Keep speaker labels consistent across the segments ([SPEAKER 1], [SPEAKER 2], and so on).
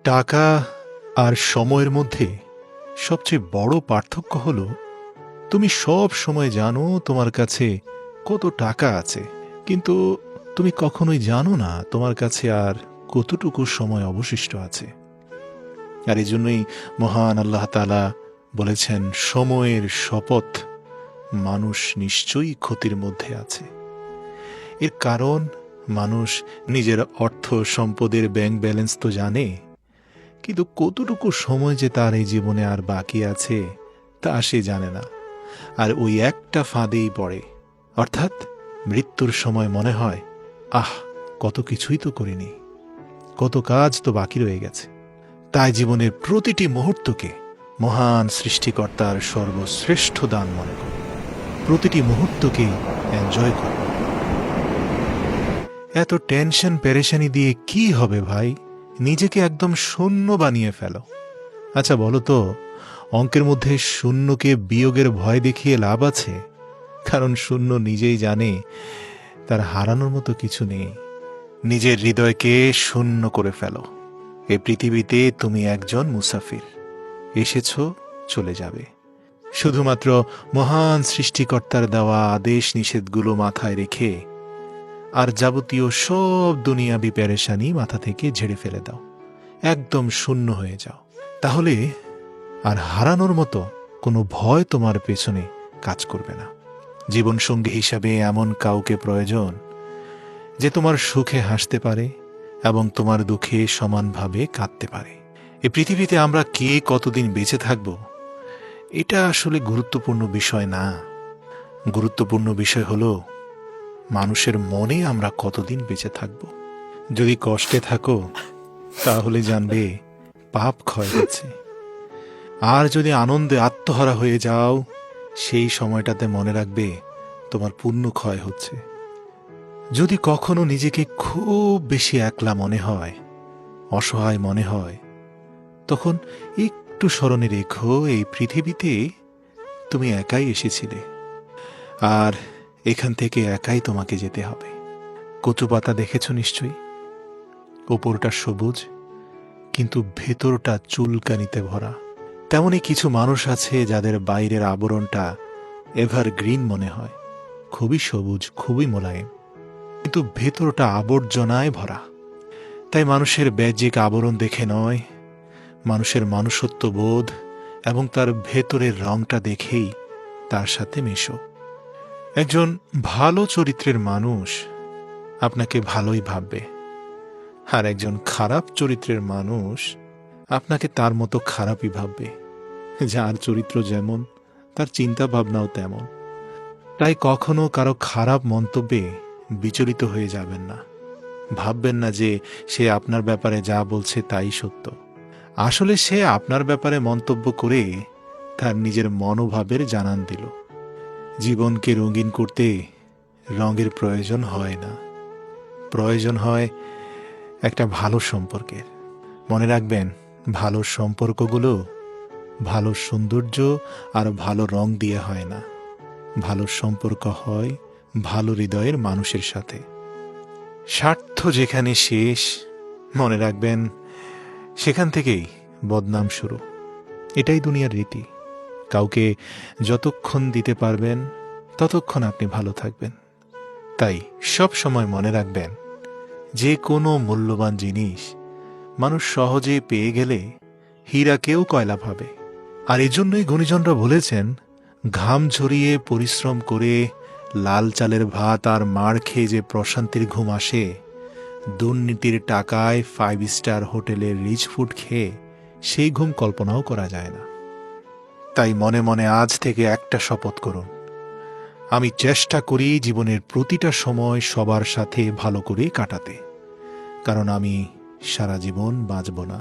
[SPEAKER 1] টাকা আর সময়ের মধ্যে সবচেয়ে বড় পার্থক্য হলো তুমি সব সময় জানো তোমার কাছে কত টাকা আছে, কিন্তু তুমি কখনোই জানো না তোমার কাছে আর কতটুকু সময় অবশিষ্ট আছে। আর এই জন্যই মহান আল্লাহ তাআলা বলেছেন, সময়ের শপথ, মানুষ নিশ্চয়ই ক্ষতির মধ্যে আছে। এর কারণ মানুষ নিজের অর্থ সম্পদের ব্যাংক ব্যালেন্স তো জানে, কিন্তু কতটুকু সময় যে তার এই জীবনে আর বাকি আছে তা সে জানে না। আর ওই একটা ফাঁদেই পড়ে, অর্থাৎ মৃত্যুর সময় মনে হয়, আহ, কত কিছুই তো করিনি, কত কাজ তো বাকি রয়ে গেছে। তাই জীবনের প্রতিটি মুহূর্তকে মহান সৃষ্টিকর্তার সর্বশ্রেষ্ঠ দান মনে করো, প্রতিটি মুহূর্তকে এনজয় করো। এত টেনশন পেরেশানি দিয়ে কি হবে ভাই? নিজেকে একদম শূন্য বানিয়ে ফেলো। আচ্ছা বলো তো, অঙ্কের মধ্যে শূন্যকে বিয়োগের ভয় দেখিয়ে লাভ আছে? কারণ শূন্য নিজেই জানে তার হারানোর মতো কিছু নেই। নিজের হৃদয়কে শূন্য করে ফেলো। এই পৃথিবীতে তুমি একজন মুসাফির, এসেছো, চলে যাবে। শুধুমাত্র মহান সৃষ্টিকর্তার দেওয়া আদেশ নিষেধগুলো মাথায় রেখে আর যাবতীয় সব দুনিয়াবি পেরেশানি মাথা থেকে ঝেড়ে ফেলে দাও, একদম শূন্য হয়ে যাও। তাহলে আর হারানোর মতো কোনো ভয় তোমার পেছনে কাজ করবে না। জীবনসঙ্গী হিসাবে এমন কাউকে প্রয়োজন যে তোমার সুখে হাসতে পারে এবং তোমার দুঃখে সমানভাবে কাঁদতে পারে। এই পৃথিবীতে আমরা কে কতদিন বেঁচে থাকব, এটা আসলে গুরুত্বপূর্ণ বিষয় না। গুরুত্বপূর্ণ বিষয় হলো মানুষের মনে আমরা কতদিন বেঁচে থাকব। যদি কষ্টে থাকো তাহলে জানবে পাপ ক্ষয় হচ্ছে, আর যদি আনন্দে আত্মহারা হয়ে যাও সেই সময়টাতে মনে রাখবে তোমার পুণ্য ক্ষয় হচ্ছে। যদি কখনো নিজেকে খুব বেশি একলা মনে হয়, অসহায় মনে হয়, তখন একটু স্মরণে রেখো এই পৃথিবীতে তুমি একাই এসেছিলে, আর এখান থেকে একাই তোমাকে যেতে হবে। কচু পাতা দেখেছ নিশ্চয়ই, ওপরটা সবুজ কিন্তু ভেতরটা চুলকানিতে ভরা। তেমনই কিছু মানুষ আছে যাদের বাইরের আবরণটা এভারগ্রিন মনে হয়, খুবই সবুজ, খুবই মোলায়েম, কিন্তু ভেতরটা আবর্জনায় ভরা। তাই মানুষের বাহ্যিক আবরণ দেখে নয়, মানুষের মনুষ্যত্ব বোধ এবং তার ভেতরের রংটা দেখেই তার সাথে মেশো। একজন ভালো চরিত্রের মানুষ আপনাকে ভালোই ভাববে, আর একজন খারাপ চরিত্রের মানুষ আপনাকে তার মতো খারাপই ভাববে। যার চরিত্র যেমন তার চিন্তা ভাবনাও তেমন। তাই কখনো কারো খারাপ মন্তব্যে বিচলিত হয়ে যাবেন না। ভাববেন না যে সে আপনার ব্যাপারে যা বলছে তাই সত্য। আসলে সে আপনার ব্যাপারে মন্তব্য করে তার নিজের মনোভাবের জানান দিল। জীবনকে রঙিন করতে রঙের প্রয়োজন হয় না, প্রয়োজন হয় একটা ভালো সম্পর্কের। মনে রাখবেন, ভালো সম্পর্কগুলো ভালো সৌন্দর্য আর ভালো রং দিয়ে হয় না। ভালো সম্পর্ক হয় ভালো হৃদয়ের মানুষের সাথে। স্বার্থ যেখানে শেষ, মনে রাখবেন সেখান থেকেই বদনাম শুরু। এটাই দুনিয়ার রীতি। কাউকে যতক্ষণ দিতে পারবেন ততক্ষণ আপনি ভালো থাকবেন। তাই সব সময় মনে রাখবেন, যে কোনো মূল্যবান জিনিস মানুষ সহজে পেয়ে গেলে হীরাকেও কয়লা ভাবে। আর এজন্যই গুণীজনরা বলেছেন, ঘাম ঝরিয়ে পরিশ্রম করে লাল চালের ভাত আর মাড় খেয়ে যে প্রশান্তির ঘুম আসে, দুর্নীতির টাকায় 5 স্টার হোটেলের রিচ ফুড খেয়ে সেই ঘুম কল্পনাও করা যায় না। তাই মনে মনে আজ থেকে একটা শপথ করুন, আমি চেষ্টা করি জীবনের প্রতিটা সময় সবার সাথে ভালো করে কাটাতে। কারণ আমি সারা জীবন বাঁচব না,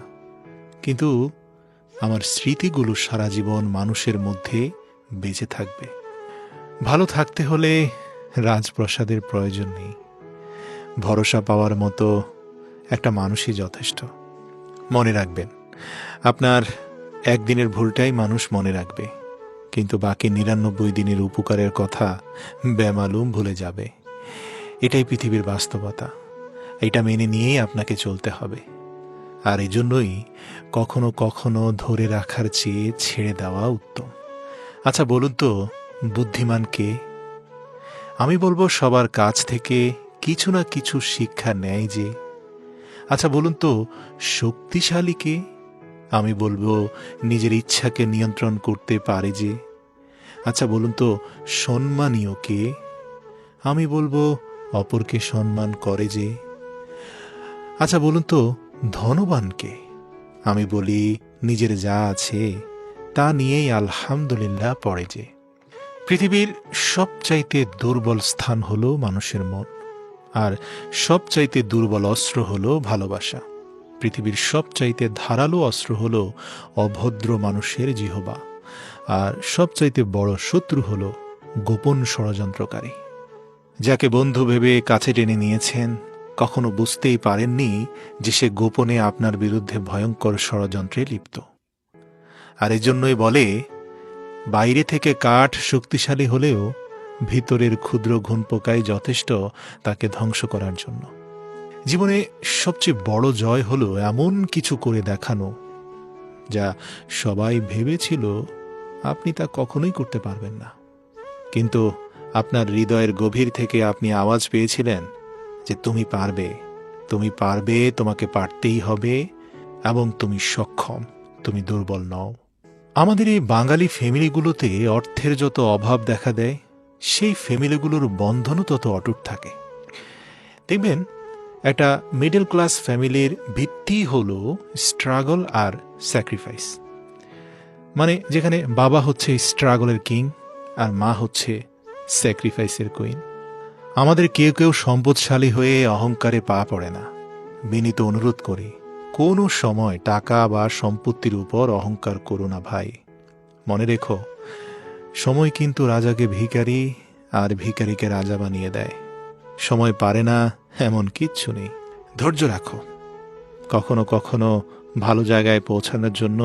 [SPEAKER 1] কিন্তু আমার স্মৃতিগুলো সারা জীবন মানুষের মধ্যে বেঁচে থাকবে। ভালো থাকতে হলে রাজপ্রাসাদের প্রয়োজন নেই, ভরসা পাওয়ার মতো একটা মানুষই যথেষ্ট। মনে রাখবেন, আপনার একদিনের ভুলটাই মানুষ মনে রাখবে, কিন্তু বাকি 99 দিনের উপকারের কথা বেমালুম ভুলে যাবে। এটাই পৃথিবীর বাস্তবতা। এটা মেনে নিয়েই আপনাকে চলতে হবে। আর এজন্যই কখনো কখনো ধরে রাখার চেয়ে ছেড়ে দেওয়া উত্তম। আচ্ছা বলুন তো, বুদ্ধিমান কে? আমি বলবো সবার কাছ থেকে কিছু না কিছু শিক্ষা নেয় যে। আচ্ছা বলুন তো, শক্তিশালী কে? আমি বলবো নিজের ইচ্ছাকে নিয়ন্ত্রণ করতে পারে যে। আচ্ছা বলুন তো, সম্মানীয় কে? আমি বলবো অপরকে সম্মান করে যে। আচ্ছা বলুন তো, ধনবান কে? আমি বলি নিজের যা আছে তা নিয়েই আলহামদুলিল্লাহ পড়ে যে। পৃথিবীর সবচাইতে দুর্বল স্থান হলো মানুষের মন, আর সবচাইতে দুর্বল অস্ত্র হলো ভালোবাসা। পৃথিবীর সবচাইতে ধারালো অস্ত্র হলো অভদ্র মানুষের জিহবা, আর সবচাইতে বড় শত্রু হলো গোপন ষড়যন্ত্রকারী। যাকে বন্ধু ভেবে কাছে টেনে নিয়েছেন, কখনো বুঝতেই পারেননি যে সে গোপনে আপনার বিরুদ্ধে ভয়ঙ্কর ষড়যন্ত্রে লিপ্ত। আর এজন্যই বলে, বাইরে থেকে কাঠ শক্তিশালী হলেও ভিতরের ক্ষুদ্র ঘুণপোকাই যথেষ্ট তাকে ধ্বংস করার জন্য। জীবনে সবচেয়ে বড় জয় হলো এমন কিছু করে দেখানো যা সবাই ভেবেছিল আপনি তা কখনোই করতে পারবেন না, কিন্তু আপনার হৃদয়ের গভীর থেকে আপনি আওয়াজ পেয়েছিলেন যে তুমি পারবে, তুমি পারবে, তোমাকে পারতেই হবে, এবং তুমি সক্ষম, তুমি দুর্বল নও। আমাদের এই বাঙালি ফ্যামিলিগুলোতে অর্থের যত অভাব দেখা দেয়, সেই ফ্যামিলিগুলোর বন্ধনও তত অটুট থাকে। দেখবেন, একটা মিডল ক্লাস ফ্যামিলির ভিত্তি হলো স্ট্রাগল আর স্যাক্রিফাইস। মানে যেখানে বাবা হচ্ছে স্ট্রাগলের কিং আর মা হচ্ছে স্যাক্রিফাইসের কুইন। আমাদের কেউ কেউ সম্পদশালী হয়ে অহংকারে পা পড়ে না। বিনীত অনুরোধ করি, কোনো সময় টাকা বা সম্পত্তির উপর অহংকার করো না ভাই। মনে রেখো, সময় কিন্তু রাজাকে ভিখারি আর ভিখারিকে রাজা বানিয়ে দেয়। সময় পারে না এমন কিচ্ছু নেই। ধৈর্য রাখো। কখনো কখনো ভালো জায়গায় পৌঁছানোর জন্য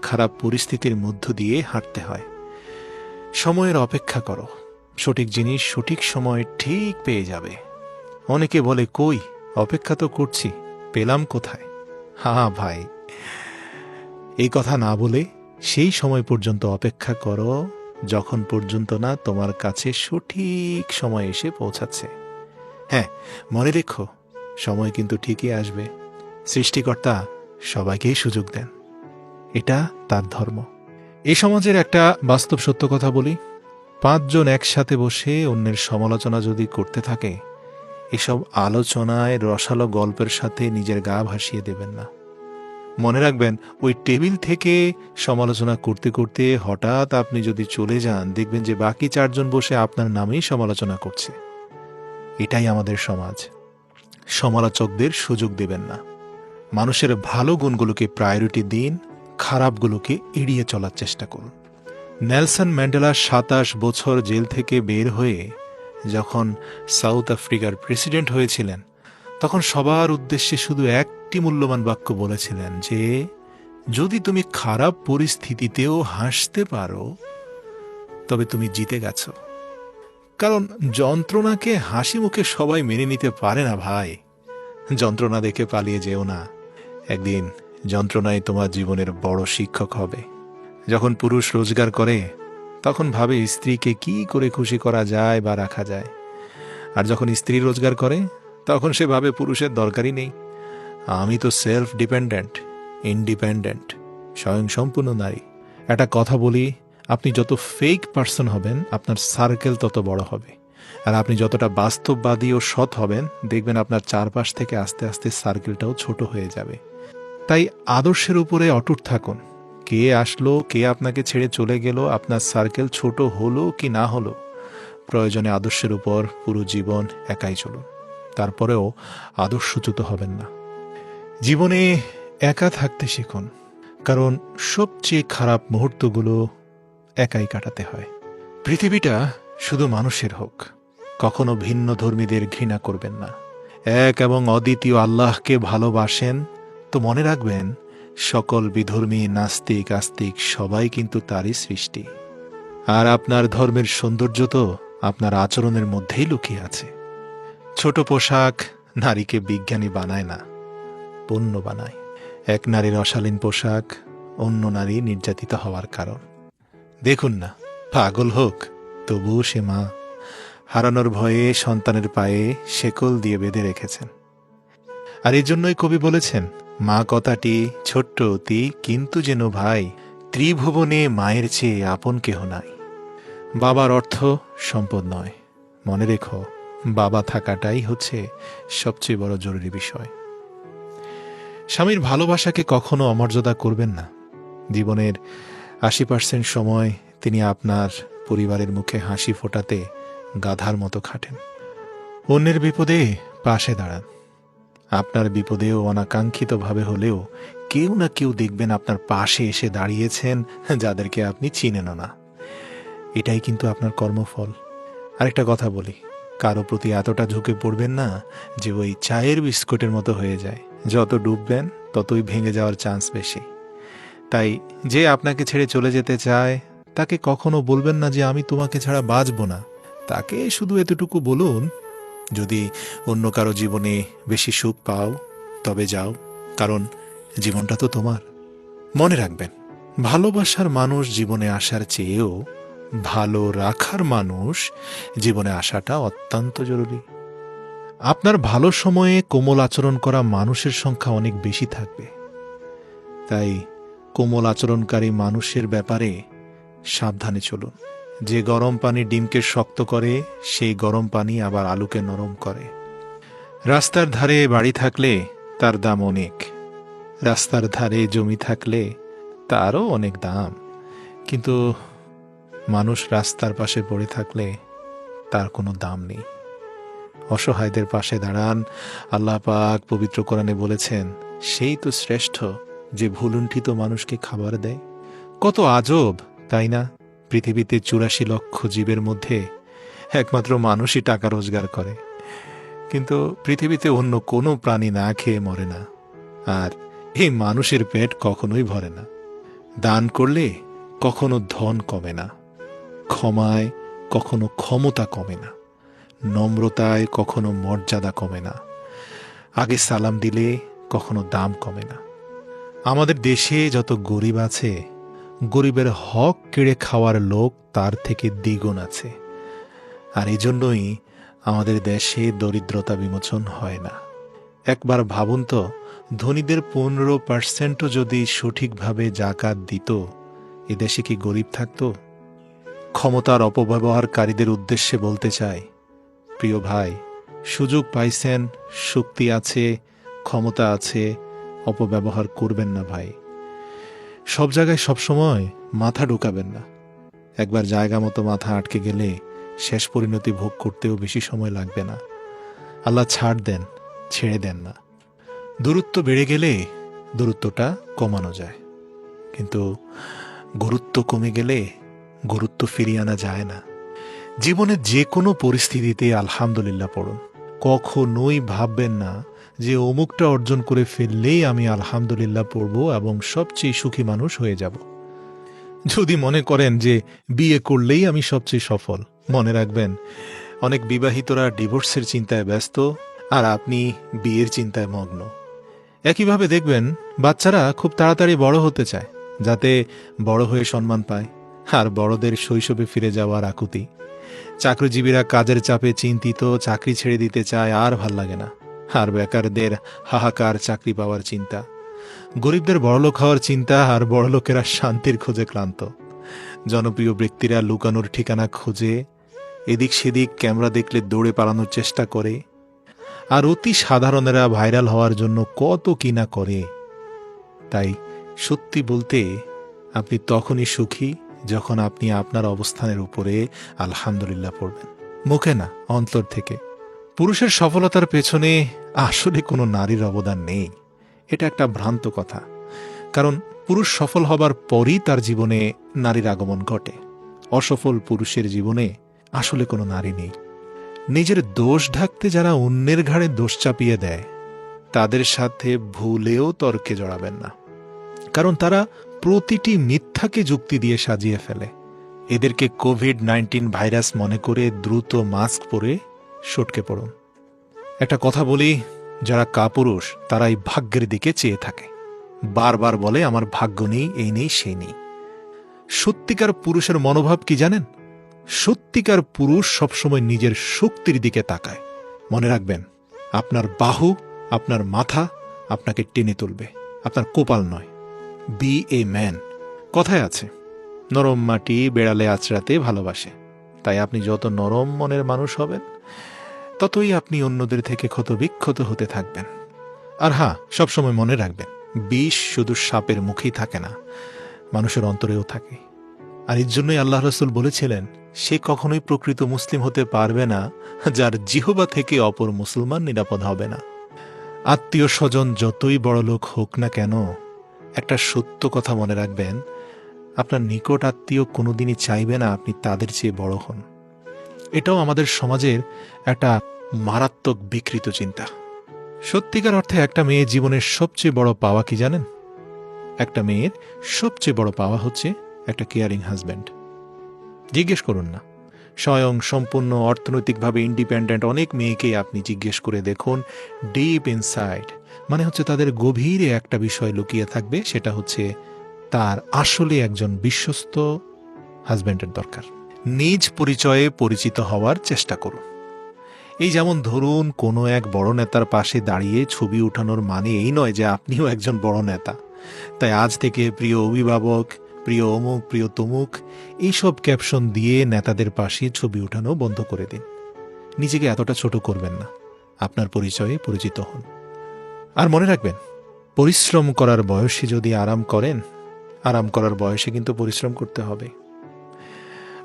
[SPEAKER 1] খারাপ পরিস্থিতির মধ্য দিয়ে হাঁটতে হয়। সময়ের অপেক্ষা করো, সঠিক জিনিস সঠিক সময় ঠিক পেয়ে যাবে। অনেকে বলে, কই, অপেক্ষা তো করছি, পেলাম কোথায়? হ্যাঁ ভাই, এই কথা না বলে সেই সময় পর্যন্ত অপেক্ষা করো যখন পর্যন্ত না তোমার কাছে সঠিক সময় এসে পৌঁছাচ্ছে। হ্যাঁ, মনে রেখো, সময় কিন্তু ঠিকই আসবে। সৃষ্টিকর্তা সবাইকেই সুযোগ দেন, এটা তার ধর্ম। এই সমাজের একটা বাস্তব সত্য কথা বলি, 5 জন একসাথে বসে অন্যের সমালোচনা যদি করতে থাকে, এসব আলোচনায় রসালো গল্পের সাথে নিজের গা ভাসিয়ে দেবেন না। মনে রাখবেন, ওই টেবিল থেকে সমালোচনা করতে করতে হঠাৎ আপনি যদি চলে যান, দেখবেন যে বাকি 4 জন বসে আপনার নামেই সমালোচনা করছে। এটাই আমাদের সমাজ। সমালোচকদের সুযোগ দেবেন না। মানুষের ভালো গুণগুলোকে প্রায়োরিটি দিন, খারাপগুলোকে এড়িয়ে চলার চেষ্টা করুন। নেলসন ম্যান্ডেলা 27 বছর জেল থেকে বের হয়ে যখন সাউথ আফ্রিকার প্রেসিডেন্ট হয়েছিলেন, তখন সবার উদ্দেশ্যে শুধু একটি মূল্যবান বাক্য বলেছিলেন যে, যদি তুমি খারাপ পরিস্থিতিতেও হাসতে পারো তবে তুমি জিতে গেছো। কারণ যন্ত্রণাকে হাসি মুখে সবাই মেনে নিতে পারে না ভাই। যন্ত্রণা দেখে পালিয়ে যেও না। একদিন যন্ত্রণাই তোমার জীবনের বড় শিক্ষক হবে। যখন পুরুষ রোজগার করে, তখন ভাবে স্ত্রীকে কি করে খুশি করা যায় বা রাখা যায়। আর যখন স্ত্রী রোজগার করে, তখন সে ভাবে পুরুষের দরকারই নেই। আমি তো সেলফ ডিপেন্ডেন্ট, ইন্ডিপেন্ডেন্ট, স্বয়ংসম্পূর্ণ নারী। একটা কথা বলি, আপনি যত ফেক পার্সন হবেন, আপনার সার্কেল তত বড় হবে। আর আপনি যতটা বাস্তববাদী ও সৎ হবেন, দেখবেন আপনার চারপাশ থেকে আস্তে আস্তে সার্কেলটাও ছোট হয়ে যাবে। তাই আদর্শের উপরে অটুট থাকুন। কে আসলো, কে আপনাকে ছেড়ে চলে গেল, আপনার সার্কেল ছোট হলো কি না হলো, প্রয়োজনে আদর্শের উপর পুরো জীবন একাই চলুন। তারপরেও আদর্শচ্যুত হবেন না। জীবনে একা থাকতে শিখুন, কারণ সবচেয়ে খারাপ মুহূর্তগুলো একাই কাটাতে হয়। পৃথিবীটা শুধু মানুষের হোক, কখনো ভিন্ন ধর্মীদের ঘৃণা করবেন না। এক এবং অদ্বিতীয় আল্লাহকে ভালোবাসেন তো মনে রাখবেন, সকল বিধর্মী, নাস্তিক, আস্তিক সবাই কিন্তু তারই সৃষ্টি। আর আপনার ধর্মের সৌন্দর্য তো আপনার আচরণের মধ্যেই লুকিয়ে আছে। ছোট পোশাক নারীকে বিজ্ঞানী বানায় না, পণ্য বানায়। এক নারীর অশালীন পোশাক অন্য নারী নির্যাতিত হওয়ার কারণ। দেখুন না, পাগল হোক তবুও সে মা। হারানোর ভয়ে সন্তানের পায়ে শেকল দিয়ে বেঁধে রেখেছেন। আর এই জন্যই কবি বলেছেন, মা কথাটি ছোট্ট অতি কিন্তু যেন ভাই, ত্রিভুবনে মায়ের চেয়ে আপন কেহ নাই। বাবার অর্থ সম্পদ নয়, মনে রেখো বাবা থাকাটাই হচ্ছে সবচেয়ে বড় জরুরি বিষয়। স্বামীর ভালোবাসাকে কখনো অমর্যাদা করবেন না। জীবনের ৮০% সময় তিনি আপনার পরিবারের মুখে হাসি ফোটাতে গাধার মতো খাটেন। অন্যের বিপদে পাশে দাঁড়ান। আপনার বিপদেও অনাকাঙ্ক্ষিতভাবে হলেও কেউ না কেউ দেখবেন আপনার পাশে এসে দাঁড়িয়েছেন, যাদেরকে আপনি চিনেনও না। এটাই কিন্তু আপনার কর্মফল। আরেকটা কথা বলি, কারো প্রতি এতটা ঝুঁকে পড়বেন না যে ওই চায়ের বিস্কুটের মতো হয়ে যায়। যত ডুববেন ততই ভেঙে যাওয়ার চান্স বেশি। তাই যে আপনাকে ছেড়ে চলে যেতে চায় তাকে কখনো বলবেন না যে আমি তোমাকে ছাড়া বাঁচব না। তাকে শুধু এতটুকু বলুন, যদি অন্য কারো জীবনে বেশি সুখ পাও তবে যাও, কারণ জীবনটা তো তোমার। মনে রাখবেন, ভালোবাসার মানুষ জীবনে আসার চেয়েও ভালো রাখার মানুষ জীবনে আসাটা অত্যন্ত জরুরি। আপনার ভালো সময়ে কোমল আচরণ করা মানুষের সংখ্যা অনেক বেশি থাকবে। তাই কোমল আচরণকারী মানুষের ব্যাপারে সাবধানে চলুন। যে গরম পানি ডিমকে শক্ত করে, সেই গরম পানি আবার আলুকে নরম করে। রাস্তার ধারে বাড়ি থাকলে তার দাম অনেক, রাস্তার ধারে জমি থাকলে তারও অনেক দাম। কিন্তু মানুষ রাস্তার পাশে পড়ে থাকলে তার কোনো দাম নেই। অসহায়দের পাশে দাঁড়ান। আল্লাহ পাক পবিত্র কোরআনে বলেছেন, সেই তো শ্রেষ্ঠ যে ভুলুণ্ঠিত মানুষকে খাবার দেয়। কত আজব, তাই না? পৃথিবীতে ৮৪ লক্ষ জীবের মধ্যে একমাত্র মানুষই টাকা রোজগার করে, কিন্তু পৃথিবীতে অন্য কোনো প্রাণী না খেয়ে মরে না। আর এই মানুষের পেট কখনোই ভরে না। দান করলে কখনো ধন কমে না, ক্ষমায় কখনো ক্ষমতা কমে না, নম্রতায় কখনো মর্যাদা কমে না, আগে সালাম দিলে কখনো দাম কমে না। আমাদের দেশে যত গরিব আছে, গরিবের হক কেড়ে খাওয়ার লোক তার থেকে দ্বিগুণ আছে। আর এই জন্যই আমাদের দেশে দরিদ্রতা বিমোচন হয় না। একবার ভাবুন তো, ধনীদের 15% যদি সঠিকভাবে জাকাত দিত, এ দেশে কি গরিব থাকতো? ক্ষমতার অপব্যবহারকারীদের উদ্দেশ্যে বলতে চাই, প্রিয় ভাই, সুযোগ পাইছেন, শক্তি আছে, ক্ষমতা আছে, অপব্যবহার করবেন না ভাই। সব জায়গায় সবসময় মাথা ঢুকাবেন না। একবার জায়গা মতো মাথা আটকে গেলে শেষ পরিণতি ভোগ করতেও বেশি সময় লাগবে না। আল্লাহ ছাড় দেন, ছেড়ে দেন না। দূরত্ব বেড়ে গেলে দূরত্বটা কমানো যায়, কিন্তু গুরুত্ব কমে গেলে গুরুত্ব ফিরিয়ে আনা যায় না। জীবনের যে কোনো পরিস্থিতিতে আলহামদুলিল্লাহ পড়ুন। কখনোই ভাববেন না যে অমুকটা অর্জন করে ফেললেই আমি আলহামদুলিল্লাহ পড়ব এবং সবচেয়ে সুখী মানুষ হয়ে যাব। যদি মনে করেন যে বিয়ে করলেই আমি সবচেয়ে সফল, মনে রাখবেন অনেক বিবাহিতরা ডিভোর্সের চিন্তায় ব্যস্ত আর আপনি বিয়ের চিন্তায় মগ্ন। একইভাবে দেখবেন বাচ্চারা খুব তাড়াতাড়ি বড় হতে চায় যাতে বড় হয়ে সম্মান পায়, আর বড়দের শৈশবে ফিরে যাওয়ার আকুতি। চাকরিজীবীরা কাজের চাপে চিন্তিত, চাকরি ছেড়ে দিতে চায়, আর ভাল লাগে না। আর বেকারদের হাহাকার চাকরি পাওয়ার চিন্তা, গরিবদের বড়লোক হওয়ার চিন্তা, আর বড়লোকেরা শান্তির খোঁজে ক্লান্ত। জনপ্রিয় ব্যক্তিরা লুকানোর ঠিকানা খোঁজে, এদিক সেদিক ক্যামেরা দেখলে দৌড়ে পালানোর চেষ্টা করে, আর অতি সাধারণেরা ভাইরাল হওয়ার জন্য কত কিনা করে। তাই সত্যি বলতে আপনি তখনই সুখী যখন আপনি আপনার অবস্থানের উপরে আলহামদুলিল্লাহ পড়বেন, মুখে না, অন্তর থেকে। পুরুষের সফলতার পেছনে আসলে কোনো নারীর অবদান নেই, এটা একটা ভ্রান্ত কথা। কারণ পুরুষ সফল হবার পরই তার জীবনে নারীর আগমন ঘটে। অসফল পুরুষের জীবনে আসলে কোনো নারী নেই। নিজের দোষ ঢাকতে যারা অন্যের ঘাড়ে দোষ চাপিয়ে দেয়, তাদের সাথে ভুলেও তর্কে জড়াবেন না, কারণ তারা প্রতিটি মিথ্যাকে যুক্তি দিয়ে সাজিয়ে ফেলে। এদেরকে কোভিড-19 ভাইরাস মনে করে দ্রুত মাস্ক পরে সটকে পড়ুন। একটা কথা বলি, যারা কাপুরুষ তারাই ভাগ্যের দিকে চেয়ে থাকে। বারবার বলে আমার ভাগ্য নেই, এই নেই, সেই নেই। সত্যিকার পুরুষের মনোভাব কি জানেন? সত্যিকার পুরুষ সবসময় নিজের শক্তির দিকে তাকায়। মনে রাখবেন, আপনার বাহু, আপনার মাথা আপনাকে টেনে তুলবে, আপনার কপাল নয়। Be a man. কথায় আছে, নরম মাটি বেড়ালে আঁচড়াতে ভালোবাসে। তাই আপনি যত নরম মনের মানুষ হবেন, ততই আপনি অন্যদের থেকে ক্ষতবিক্ষত হতে থাকবেন। আর হ্যাঁ, সবসময় মনে রাখবেন, বিষ শুধু সাপের মুখেই থাকে না, মানুষের অন্তরেও থাকে। আর এর জন্যই আল্লাহ রাসূল বলেছিলেন, সে কখনোই প্রকৃত মুসলিম হতে পারবে না যার জিহবা থেকে অপর মুসলমান নিরাপদ হবে না। আত্মীয় স্বজন যতই বড় লোক হোক না কেন, একটা সত্য কথা মনে রাখবেন, আপনার নিকট আত্মীয় কোনোদিনই চাইবে না আপনি তাদের চেয়ে বড় হন। এটাও আমাদের সমাজের একটা মারাত্মক বিকৃত চিন্তা। সত্যিকার অর্থে একটা মেয়ের জীবনের সবচেয়ে বড় পাওয়া কি জানেন? একটা মেয়ের সবচেয়ে বড় পাওয়া হচ্ছে একটা কেয়ারিং হাজব্যান্ড। জিজ্ঞেস করুন না, স্বয়ং সম্পূর্ণ অর্থনৈতিকভাবে ইন্ডিপেন্ডেন্ট অনেক মেয়েকেই আপনি জিজ্ঞেস করে দেখুন, ডিপ ইনসাইড মানে হচ্ছে তাদের গভীরে একটা বিষয় লুকিয়ে থাকবে, সেটা হচ্ছে তার আসলে একজন বিশ্বস্ত হাজব্যান্ডের দরকার। নিজ পরিচয়ে পরিচিত হওয়ার চেষ্টা করুন। এই যেমন ধরুন, কোনো এক বড় নেতার পাশে দাঁড়িয়ে ছবি উঠানোর মানে এই নয় যে আপনিও একজন বড় নেতা। তাই আজ থেকে প্রিয় অভিভাবক, প্রিয় অমুক, প্রিয় তমুক এইসব ক্যাপশন দিয়ে নেতাদের পাশে ছবি উঠানো বন্ধ করে দিন। নিজেকে এতটা ছোট করবেন না, আপনার পরিচয়ে পরিচিত হন। আর মনে রাখবেন, পরিশ্রম করার বয়সে যদি আরাম করেন, আরাম করার বয়সে কিন্তু পরিশ্রম করতে হবে।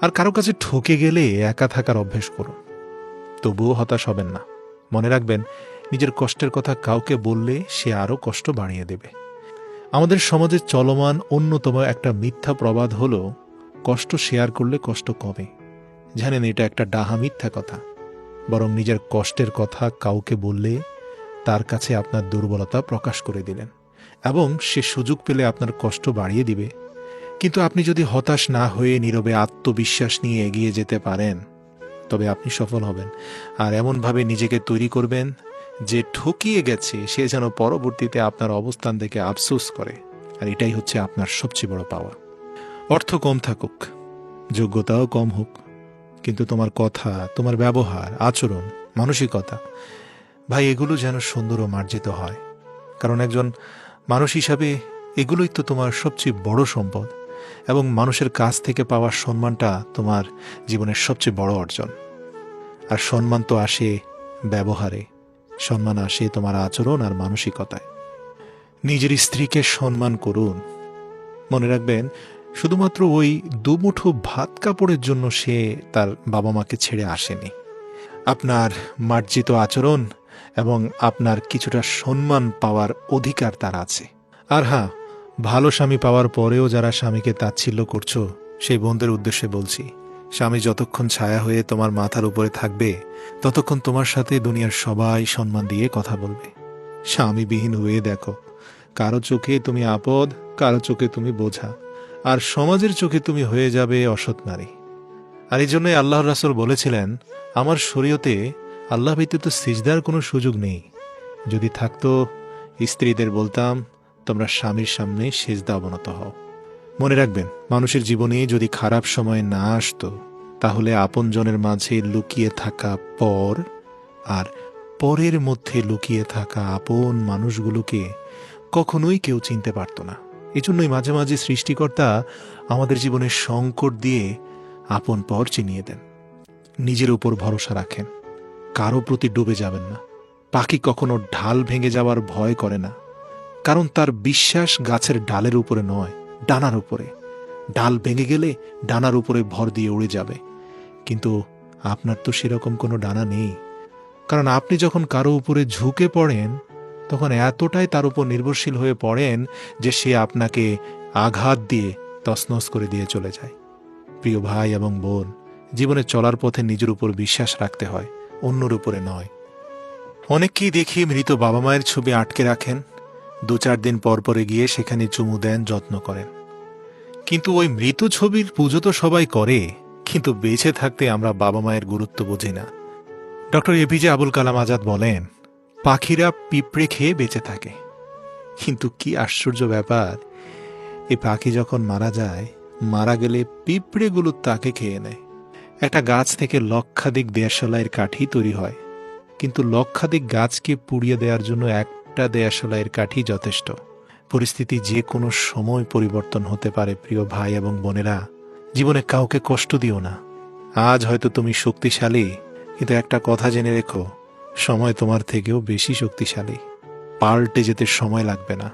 [SPEAKER 1] আর কারো কাছে ঠকে গেলে একা থাকার অভ্যেস করুন, তবুও হতাশ হবেন না। মনে রাখবেন, নিজের কষ্টের কথা কাউকে বললে সে আরও কষ্ট বাড়িয়ে দেবে। আমাদের সমাজে চলমান অন্যতম একটা মিথ্যা প্রবাদ হলো, কষ্ট শেয়ার করলে কষ্ট কমে। জানেন, এটা একটা ডাহা মিথ্যা কথা। বরং নিজের কষ্টের কথা কাউকে বললে তার কাছে আপনার দুর্বলতা প্রকাশ করে দিলেন, এবং সে সুযোগ পেলে আপনার কষ্ট বাড়িয়ে দিবে। কিন্তু আপনি যদি হতাশ না হয়ে নীরবে আত্মবিশ্বাস নিয়ে এগিয়ে যেতে পারেন, তবে আপনি সফল হবেন। আর এমনভাবে নিজেকে তৈরি করবেন যে ঠকিয়ে গেছে সে যেন পরবর্তীতে আপনার অবস্থান দেখে আফসোস করে। আর এটাই হচ্ছে আপনার সবচেয়ে বড় পাওয়া। অর্থ কম থাকুক, যোগ্যতাও কম হোক, কিন্তু তোমার কথা, তোমার ব্যবহার, আচরণ, মানসিকতা, ভাই, এগুলো যেন সুন্দর ও মার্জিত হয়। কারণ একজন মানুষ হিসাবে এগুলোই তো তোমার সবচেয়ে বড় সম্পদ, এবং মানুষের কাছ থেকে পাওয়ার সম্মানটা তোমার জীবনের সবচেয়ে বড় অর্জন। আর সম্মান তো আসে ব্যবহারে, সম্মান আসে তোমার আচরণ আর মানসিকতায়। নিজের স্ত্রীকে সম্মান করুন। মনে রাখবেন, শুধুমাত্র ওই দুমুঠো ভাত কাপড়ের জন্য সে তার বাবা মাকে ছেড়ে আসেনি। আপনার মার্জিত আচরণ এবং আপনার কিছুটা সম্মান পাওয়ার অধিকার তার আছে। আর হ্যাঁ, ভালো স্বামী পাওয়ার পরেও যারা স্বামীকে তাচ্ছিল্য করছো, সেই বোনদের উদ্দেশ্যে বলছি, স্বামী যতক্ষণ ছায়া হয়ে তোমার মাথার উপরে থাকবে, ততক্ষণ তোমার সাথে দুনিয়ার সবাই সম্মান দিয়ে কথা বলবে। স্বামীবিহীন হয়ে দেখো, কারো চোখে তুমি আপদ, কারো চোখে তুমি বোঝা, আর সমাজের চোখে তুমি হয়ে যাবে অসৎ নারী। আর এই জন্যই আল্লাহর রাসূল বলেছিলেন, আমার শরীয়তে আল্লাহ ব্যতীত সিজদার কোনো সুযোগ নেই। যদি থাকতো, স্ত্রীদের বলতাম, তোমরা স্বামীর সামনে সিজদা অবনত হও। মনে রাখবেন, মানুষের জীবনে যদি খারাপ সময় না আসতো, তাহলে আপনজনের মাঝে লুকিয়ে থাকা পর আর পরের মধ্যে লুকিয়ে থাকা আপন মানুষগুলোকে কখনোই কেউ চিনতে পারত না। এজন্যই মাঝে মাঝে সৃষ্টিকর্তা আমাদের জীবনের সংকট দিয়ে আপন পর চিনিয়ে দেন। নিজের উপর ভরসা রাখেন, কারো প্রতি ডুবে যাবেন না। পাখি কখনো ঢাল ভেঙে যাওয়ার ভয় করে না, কারণ তার বিশ্বাস গাছের ডালের উপরে নয়, ডানার উপরে। ডাল ভেঙে গেলে ডানার উপরে ভর দিয়ে উড়ে যাবে, কিন্তু আপনার তো সেরকম কোনো ডানা নেই। কারণ আপনি যখন কারো উপরে ঝুঁকে পড়েন, তখন এতটাই তার উপর নির্ভরশীল হয়ে পড়েন যে সে আপনাকে আঘাত দিয়ে তছনছ করে দিয়ে চলে যায়। প্রিয় ভাই এবং বোন, জীবনে চলার পথে নিজের উপর বিশ্বাস রাখতে হয়, অন্যর উপরে নয়। অনেককেই দেখি মৃত বাবা মায়ের ছবি আটকে রাখেন, 2-4 দিন পর পরে গিয়ে সেখানে চুমু দেন, যত্ন করেন। কিন্তু ওই মৃত ছবির পুজো তো সবাই করে, কিন্তু বেঁচে থাকতে আমরা বাবা মায়ের গুরুত্ব বুঝি না। ডক্টর এপিজে আবুল কালাম আজাদ বলেন, পাখিরা পিঁপড়ে খেয়ে বেঁচে থাকে, কিন্তু কি আশ্চর্য ব্যাপার, এই পাখি যখন মারা যায়, মারা গেলে পিঁপড়েগুলো তাকে খেয়ে নেয়। একটা গাছ থেকে লক্ষাধিক দেশলাইয়ের কাঠি তৈরি হয়, কিন্তু লক্ষাধিক গাছকে পুড়িয়ে দেওয়ার জন্য একটা দেশলাইয়ের কাঠি যথেষ্ট। পরিস্থিতি যে কোনো সময় পরিবর্তন হতে পারে প্রিয় ভাই এবং বোনেরা। জীবনে কাউকে কষ্ট দিও না। আজ হয়তো তুমি শক্তিশালী, কিন্তু একটা কথা জেনে রেখো, সময় তোমার থেকেও বেশি শক্তিশালী। পাল্টে যেতে সময় লাগবে না।